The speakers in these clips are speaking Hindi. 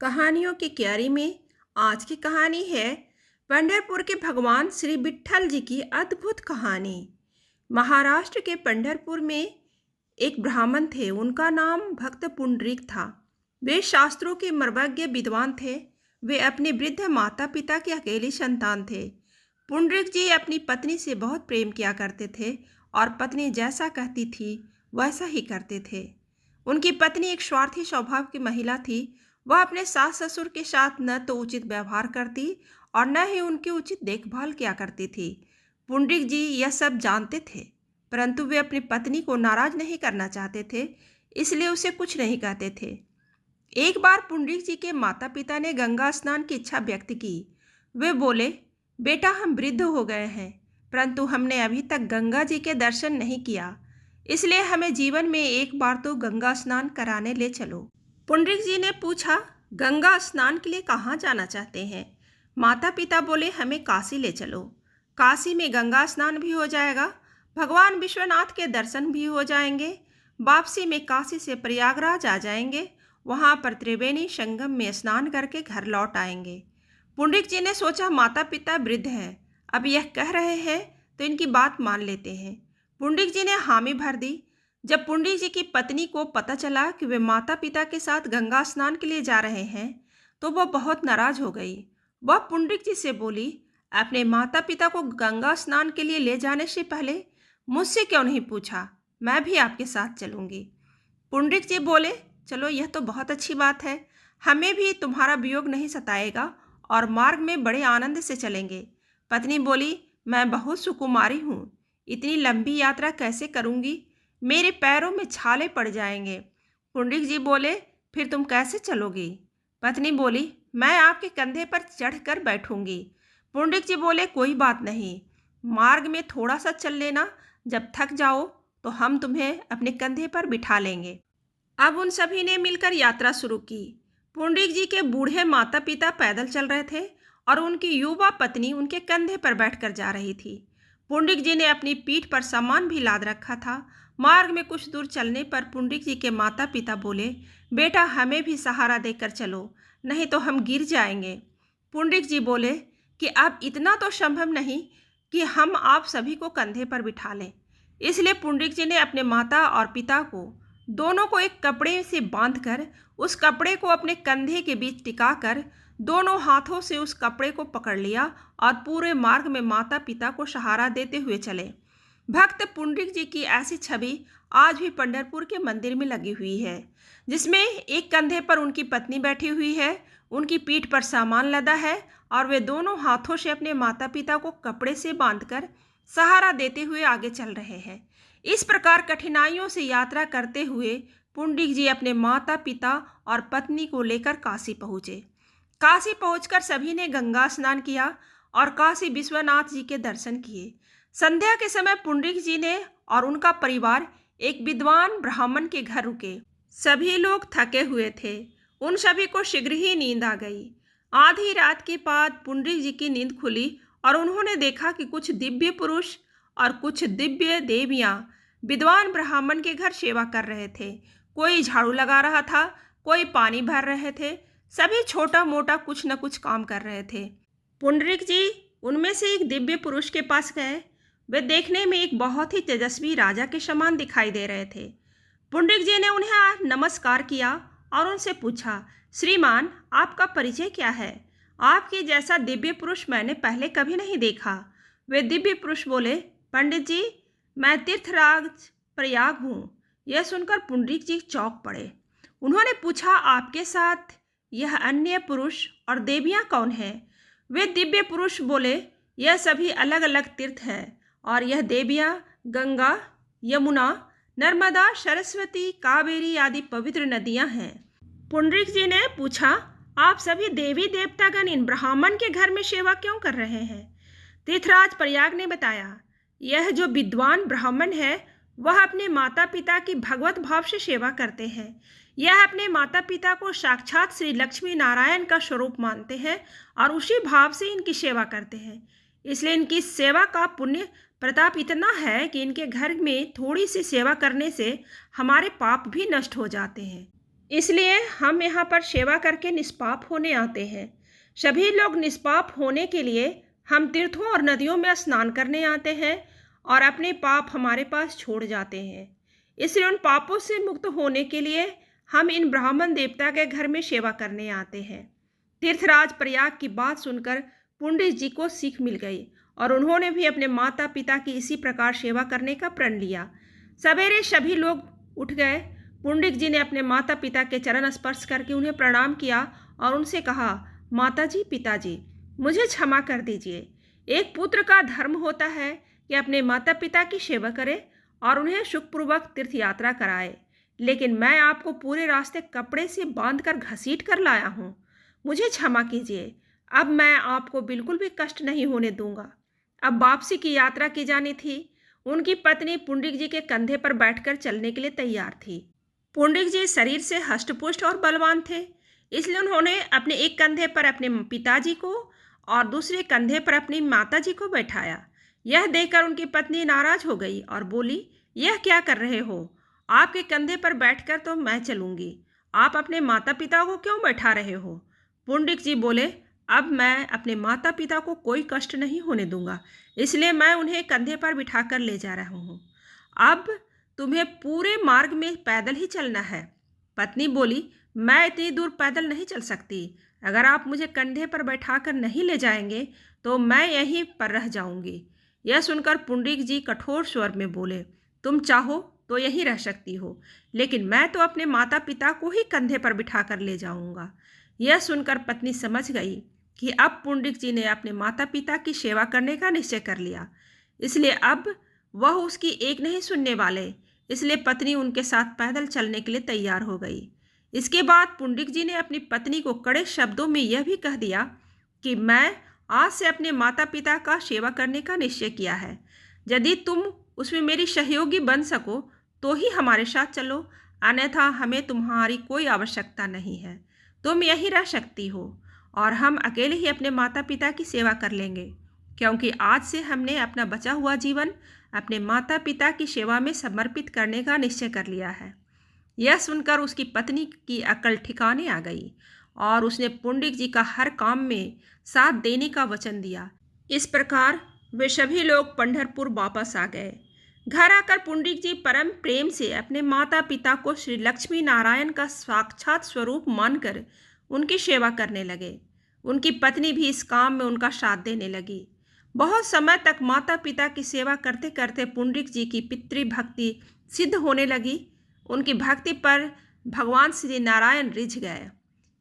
कहानियों की क्यारी में आज की कहानी है पंढरपुर के भगवान श्री विट्ठल जी की अद्भुत कहानी। महाराष्ट्र के पंढरपुर में एक ब्राह्मण थे। उनका नाम भक्त पुंडरीक था। वे शास्त्रों के मर्मज्ञ विद्वान थे। वे अपने वृद्ध माता पिता के अकेले संतान थे। पुंडरीक जी अपनी पत्नी से बहुत प्रेम किया करते थे और पत्नी जैसा कहती थी वैसा ही करते थे। उनकी पत्नी एक स्वार्थी स्वभाव की महिला थी। वह अपने सास ससुर के साथ न तो उचित व्यवहार करती और न ही उनकी उचित देखभाल किया करती थी। पुंडरीक जी यह सब जानते थे, परंतु वे अपनी पत्नी को नाराज नहीं करना चाहते थे, इसलिए उसे कुछ नहीं कहते थे। एक बार पुंडरीक जी के माता पिता ने गंगा स्नान की इच्छा व्यक्त की। वे बोले, बेटा हम वृद्ध हो गए हैं, परंतु हमने अभी तक गंगा जी के दर्शन नहीं किया, इसलिए हमें जीवन में एक बार तो गंगा स्नान कराने ले चलो। पुंडरीक जी ने पूछा, गंगा स्नान के लिए कहाँ जाना चाहते हैं? माता पिता बोले, हमें काशी ले चलो। काशी में गंगा स्नान भी हो जाएगा, भगवान विश्वनाथ के दर्शन भी हो जाएंगे। वापसी में काशी से प्रयागराज आ जाएंगे, वहाँ पर त्रिवेणी संगम में स्नान करके घर लौट आएंगे। पुंडरीक जी ने सोचा, माता पिता वृद्ध हैं, अब यह कह रहे हैं तो इनकी बात मान लेते हैं। पुंडरीक जी ने हामी भर दी। जब पुंडरीक जी की पत्नी को पता चला कि वे माता पिता के साथ गंगा स्नान के लिए जा रहे हैं, तो वह बहुत नाराज हो गई। वह पुंडरीक जी से बोली, अपने माता पिता को गंगा स्नान के लिए ले जाने से पहले मुझसे क्यों नहीं पूछा? मैं भी आपके साथ चलूंगी। पुंडरीक जी बोले, चलो यह तो बहुत अच्छी बात है, हमें भी तुम्हारा वियोग नहीं सताएगा और मार्ग में बड़े आनंद से चलेंगे। पत्नी बोली, मैं बहुत सुकुमारी हूँ, इतनी लंबी यात्रा कैसे करूँगी? मेरे पैरों में छाले पड़ जाएंगे। पुंडरीक जी बोले, फिर तुम कैसे चलोगी? पत्नी बोली, मैं आपके कंधे पर चढ़कर बैठूंगी। पुंडरीक जी बोले, कोई बात नहीं, मार्ग में थोड़ा सा चल लेना, जब थक जाओ तो हम तुम्हें अपने कंधे पर बिठा लेंगे। अब उन सभी ने मिलकर यात्रा शुरू की। पुंडरीक जी के बूढ़े माता पिता पैदल चल रहे थे और उनकी युवा पत्नी उनके कंधे पर बैठकर जा रही थी। पुंडरीक जी ने अपनी पीठ पर सामान भी लाद रखा था। मार्ग में कुछ दूर चलने पर पुंडरीक जी के माता पिता बोले, बेटा हमें भी सहारा देकर चलो, नहीं तो हम गिर जाएंगे। पुंडरीक जी बोले कि अब इतना तो संभव नहीं कि हम आप सभी को कंधे पर बिठा लें। इसलिए पुंडरीक जी ने अपने माता और पिता को दोनों को एक कपड़े से बांधकर उस कपड़े को अपने कंधे के बीच टिकाकर दोनों हाथों से उस कपड़े को पकड़ लिया और पूरे मार्ग में माता पिता को सहारा देते हुए चले। भक्त पुंडरीक जी की ऐसी छवि आज भी पंढरपुर के मंदिर में लगी हुई है, जिसमें एक कंधे पर उनकी पत्नी बैठी हुई है, उनकी पीठ पर सामान लदा है और वे दोनों हाथों से अपने माता पिता को कपड़े से बांधकर सहारा देते हुए आगे चल रहे हैं। इस प्रकार कठिनाइयों से यात्रा करते हुए पुंडरीक जी अपने माता पिता और पत्नी को लेकर काशी पहुँचे। काशी पहुंचकर सभी ने गंगा स्नान किया और काशी विश्वनाथ जी के दर्शन किए। संध्या के समय पुंडरीक जी ने और उनका परिवार एक विद्वान ब्राह्मण के घर रुके। सभी लोग थके हुए थे। उन सभी को शीघ्र ही नींद आ गई। आधी रात के बाद पुंडरीक जी की नींद खुली और उन्होंने देखा कि कुछ दिव्य पुरुष और कुछ दिव्य देवियां विद्वान ब्राह्मण के घर सेवा कर रहे थे। कोई झाड़ू लगा रहा था, कोई पानी भर रहे थे, सभी छोटा मोटा कुछ न कुछ काम कर रहे थे। पुंडरीक जी उनमें से एक दिव्य पुरुष के पास गए। वे देखने में एक बहुत ही तेजस्वी राजा के समान दिखाई दे रहे थे। पुंडरीक जी ने उन्हें नमस्कार किया और उनसे पूछा, श्रीमान आपका परिचय क्या है? आपके जैसा दिव्य पुरुष मैंने पहले कभी नहीं देखा। वे दिव्य पुरुष बोले, पंडित जी मैं तीर्थराज प्रयाग हूँ। यह सुनकर पुंडरीक जी चौंक पड़े। उन्होंने पूछा, आपके साथ यह अन्य पुरुष और देवियाँ कौन हैं? वे दिव्य पुरुष बोले, यह सभी अलग अलग तीर्थ हैं और यह देवियाँ गंगा, यमुना, नर्मदा, सरस्वती, कावेरी आदि पवित्र नदियाँ हैं। पुंडरीक जी ने पूछा, आप सभी देवी देवतागण इन ब्राह्मण के घर में सेवा क्यों कर रहे हैं? तीर्थराज प्रयाग ने बताया, यह जो विद्वान ब्राह्मण है वह अपने माता पिता की भगवत भाव से सेवा करते हैं। यह अपने माता पिता को साक्षात श्री लक्ष्मी नारायण का स्वरूप मानते हैं और उसी भाव से इनकी सेवा करते हैं। इसलिए इनकी सेवा का पुण्य प्रताप इतना है कि इनके घर में थोड़ी सी सेवा करने से हमारे पाप भी नष्ट हो जाते हैं। इसलिए हम यहाँ पर सेवा करके निष्पाप होने आते हैं। सभी लोग निष्पाप होने के लिए हम तीर्थों और नदियों में स्नान करने आते हैं और अपने पाप हमारे पास छोड़ जाते हैं। इसलिए उन पापों से मुक्त होने के लिए हम इन ब्राह्मण देवता के घर में सेवा करने आते हैं। तीर्थराज प्रयाग की बात सुनकर पुंडित जी को सीख मिल गई और उन्होंने भी अपने माता पिता की इसी प्रकार सेवा करने का प्रण लिया। सवेरे सभी लोग उठ गए। पुंडित जी ने अपने माता पिता के चरण स्पर्श करके उन्हें प्रणाम किया और उनसे कहा, माता जी, पिताजी, मुझे क्षमा कर दीजिए। एक पुत्र का धर्म होता है कि अपने माता पिता की सेवा करे और उन्हें सुखपूर्वक तीर्थ यात्रा कराए, लेकिन मैं आपको पूरे रास्ते कपड़े से बांधकर घसीट कर लाया हूँ। मुझे क्षमा कीजिए। अब मैं आपको बिल्कुल भी कष्ट नहीं होने दूंगा। अब वापसी की यात्रा की जानी थी। उनकी पत्नी पुंडित जी के कंधे पर बैठकर चलने के लिए तैयार थी। पुंडित जी शरीर से हष्टपुष्ट और बलवान थे, इसलिए उन्होंने अपने एक कंधे पर अपने पिताजी को और दूसरे कंधे पर अपनी माताजी को बैठाया। यह देखकर उनकी पत्नी नाराज हो गई और बोली, यह क्या कर रहे हो? आपके कंधे पर बैठकर तो मैं चलूंगी, आप अपने माता पिता को क्यों बैठा रहे हो? पुंडित जी बोले, अब मैं अपने माता पिता को कोई कष्ट नहीं होने दूंगा, इसलिए मैं उन्हें कंधे पर बिठाकर ले जा रहा हूँ। अब तुम्हें पूरे मार्ग में पैदल ही चलना है। पत्नी बोली, मैं इतनी दूर पैदल नहीं चल सकती। अगर आप मुझे कंधे पर बैठाकर नहीं ले जाएंगे तो मैं यहीं पर रह जाऊंगी। यह सुनकर पुंडित जी कठोर स्वर में बोले, तुम चाहो तो यहीं रह सकती हो, लेकिन मैं तो अपने माता पिता को ही कंधे पर बिठाकर ले जाऊंगा। यह सुनकर पत्नी समझ गई कि अब पुंडित जी ने अपने माता पिता की सेवा करने का निश्चय कर लिया, इसलिए अब वह उसकी एक नहीं सुनने वाले। इसलिए पत्नी उनके साथ पैदल चलने के लिए तैयार हो गई। इसके बाद पुंडित जी ने अपनी पत्नी को कड़े शब्दों में यह भी कह दिया कि मैं आज से अपने माता पिता का सेवा करने का निश्चय किया है। यदि तुम उसमें मेरी सहयोगी बन सको तो ही हमारे साथ चलो, अन्यथा हमें तुम्हारी कोई आवश्यकता नहीं है। तुम यहीं रह सकती हो और हम अकेले ही अपने माता पिता की सेवा कर लेंगे, क्योंकि आज से हमने अपना बचा हुआ जीवन अपने माता पिता की सेवा में समर्पित करने का निश्चय कर लिया है। यह सुनकर उसकी पत्नी की अकल ठिकाने आ गई और उसने पुंडित जी का हर काम में साथ देने का वचन दिया। इस प्रकार वे सभी लोग पंढरपुर वापस आ गए। घर आकर पुंडित जी परम प्रेम से अपने माता पिता को श्री लक्ष्मी नारायण का साक्षात स्वरूप मानकर उनकी सेवा करने लगे। उनकी पत्नी भी इस काम में उनका साथ देने लगी। बहुत समय तक माता पिता की सेवा करते करते पुंडित जी की पितृभक्ति सिद्ध होने लगी। उनकी भक्ति पर भगवान श्री नारायण रिझ गए।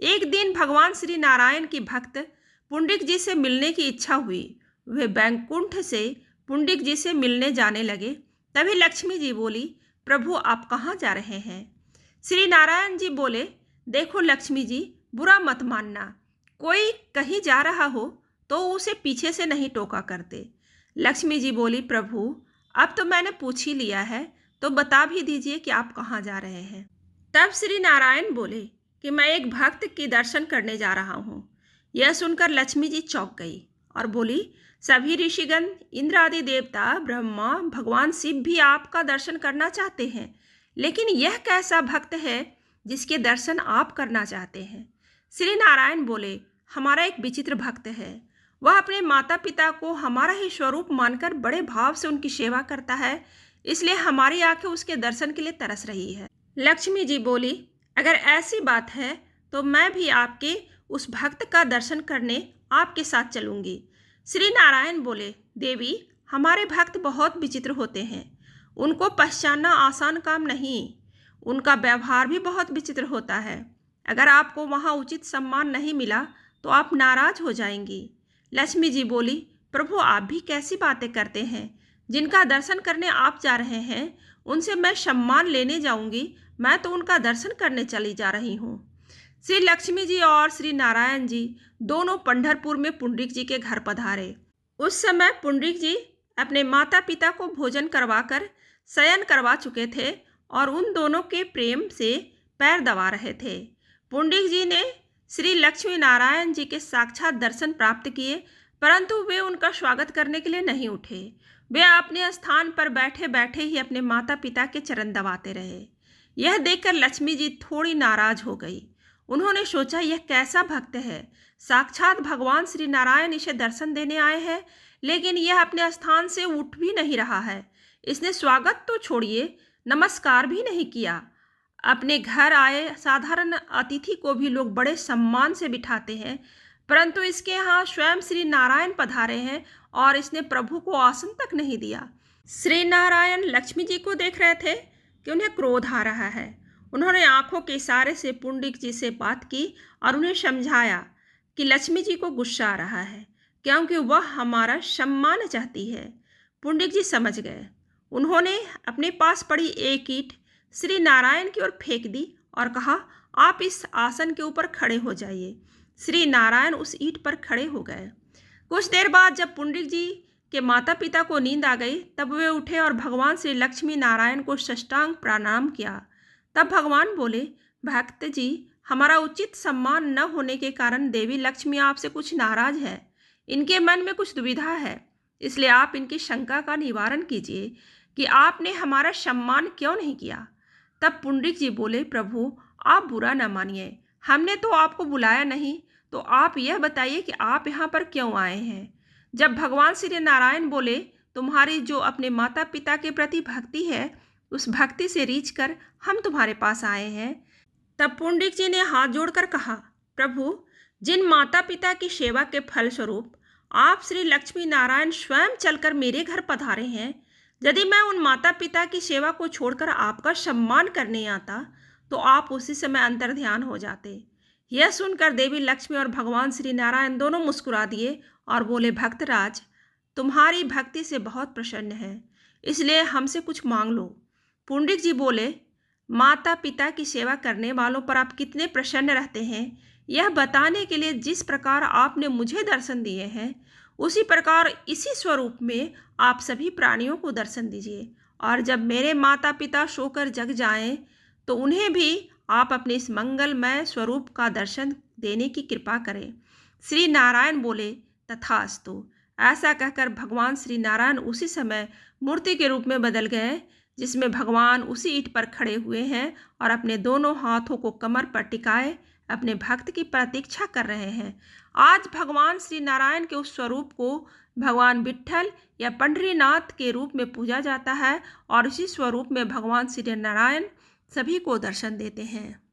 एक दिन भगवान श्री नारायण की भक्त पुंडित जी से मिलने की इच्छा हुई। वे बैकुंठ से पुंडित जी से मिलने जाने लगे। तभी लक्ष्मी जी बोली, प्रभु आप कहाँ जा रहे हैं? श्री नारायण जी बोले, देखो लक्ष्मी जी, बुरा मत मानना, कोई कहीं जा रहा हो तो उसे पीछे से नहीं टोका करते। लक्ष्मी जी बोली, प्रभु अब तो मैंने पूछ ही लिया है, तो बता भी दीजिए कि आप कहाँ जा रहे हैं। तब श्री नारायण बोले कि मैं एक भक्त की दर्शन करने जा रहा हूँ। यह सुनकर लक्ष्मी जी चौंक गई और बोली, सभी ऋषिगण, इंद्र आदि देवता, ब्रह्मा, भगवान शिव भी आपका दर्शन करना चाहते हैं, लेकिन यह कैसा भक्त है जिसके दर्शन आप करना चाहते हैं? श्री नारायण बोले, हमारा एक विचित्र भक्त है। वह अपने माता पिता को हमारा ही स्वरूप मानकर बड़े भाव से उनकी सेवा करता है, इसलिए हमारी आंखें उसके दर्शन के लिए तरस रही है। लक्ष्मी जी बोली, अगर ऐसी बात है तो मैं भी आपके उस भक्त का दर्शन करने आपके साथ चलूंगी। श्री नारायण बोले, देवी, हमारे भक्त बहुत विचित्र होते हैं, उनको पहचानना आसान काम नहीं, उनका व्यवहार भी बहुत विचित्र होता है। अगर आपको वहाँ उचित सम्मान नहीं मिला तो आप नाराज हो जाएंगी। लक्ष्मी जी बोली, प्रभु आप भी कैसी बातें करते हैं? जिनका दर्शन करने आप जा रहे हैं उनसे मैं सम्मान लेने जाऊंगी, मैं तो उनका दर्शन करने चली जा रही हूँ। श्री लक्ष्मी जी और श्री नारायण जी दोनों पंढरपुर में पुंडित जी के घर पधारे। उस समय पुंडित जी अपने माता पिता को भोजन करवाकर शयन करवा चुके थे और उन दोनों के प्रेम से पैर दबा रहे थे। पुंडित जी ने श्री लक्ष्मी नारायण जी के साक्षात दर्शन प्राप्त किए, परंतु वे उनका स्वागत करने के लिए नहीं उठे। वे अपने स्थान पर बैठे बैठे ही अपने माता पिता के चरण दबाते रहे। यह देखकर लक्ष्मी जी थोड़ी नाराज हो गई। उन्होंने सोचा, यह कैसा भक्त है, साक्षात भगवान श्री नारायण इसे दर्शन देने आए हैं, लेकिन यह अपने स्थान से उठ भी नहीं रहा है। इसने स्वागत तो छोड़िए, नमस्कार भी नहीं किया। अपने घर आए साधारण अतिथि को भी लोग बड़े सम्मान से बिठाते हैं, परंतु इसके यहाँ स्वयं श्री नारायण पधारे हैं और इसने प्रभु को आसन तक नहीं दिया। श्री नारायण लक्ष्मी जी को देख रहे थे कि उन्हें क्रोध आ रहा है। उन्होंने आंखों के इशारे से पुंडिक जी से बात की और उन्हें समझाया कि लक्ष्मी जी को गुस्सा आ रहा है क्योंकि वह हमारा सम्मान चाहती है। पुंडिक जी समझ गए। उन्होंने अपने पास पड़ी एक ईंट श्री नारायण की ओर फेंक दी और कहा, आप इस आसन के ऊपर खड़े हो जाइए। श्री नारायण उस ईंट पर खड़े हो गए। कुछ देर बाद जब पुंडित जी के माता पिता को नींद आ गई, तब वे उठे और भगवान श्री लक्ष्मी नारायण को साष्टांग प्रणाम किया। तब भगवान बोले, भक्त जी, हमारा उचित सम्मान न होने के कारण देवी लक्ष्मी आपसे कुछ नाराज है। इनके मन में कुछ दुविधा है, इसलिए आप इनकी शंका का निवारण कीजिए कि आपने हमारा सम्मान क्यों नहीं किया। तब पुंडित जी बोले, प्रभु आप बुरा न मानिए, हमने तो आपको बुलाया नहीं, तो आप यह बताइए कि आप यहाँ पर क्यों आए हैं। जब भगवान श्री नारायण बोले, तुम्हारी जो अपने माता पिता के प्रति भक्ति है, उस भक्ति से रीझ कर हम तुम्हारे पास आए हैं। तब पुंडित जी ने हाथ जोड़कर कहा, प्रभु, जिन माता पिता की सेवा के फलस्वरूप आप श्री लक्ष्मी नारायण स्वयं चलकर मेरे घर पधारे हैं, यदि मैं उन माता पिता की सेवा को छोड़कर आपका सम्मान करने आता तो आप उसी समय अंतर्ध्यान हो जाते। यह सुनकर देवी लक्ष्मी और भगवान श्री नारायण दोनों मुस्कुरा दिए और बोले, भक्तराज, तुम्हारी भक्ति से बहुत प्रसन्न है, इसलिए हमसे कुछ मांग लो। पुंडित जी बोले, माता पिता की सेवा करने वालों पर आप कितने प्रसन्न रहते हैं, यह बताने के लिए जिस प्रकार आपने मुझे दर्शन दिए हैं, उसी प्रकार इसी स्वरूप में आप सभी प्राणियों को दर्शन दीजिए, और जब मेरे माता पिता सोकर जग जाएं, तो उन्हें भी आप अपने इस मंगलमय स्वरूप का दर्शन देने की कृपा करें। श्री नारायण बोले, तथास्तु। ऐसा कहकर भगवान श्री नारायण उसी समय मूर्ति के रूप में बदल गए, जिसमें भगवान उसी ईंट पर खड़े हुए हैं और अपने दोनों हाथों को कमर पर टिकाए अपने भक्त की प्रतीक्षा कर रहे हैं। आज भगवान श्री नारायण के उस स्वरूप को भगवान विट्ठल या पंढरीनाथ के रूप में पूजा जाता है और इसी स्वरूप में भगवान श्री नारायण सभी को दर्शन देते हैं।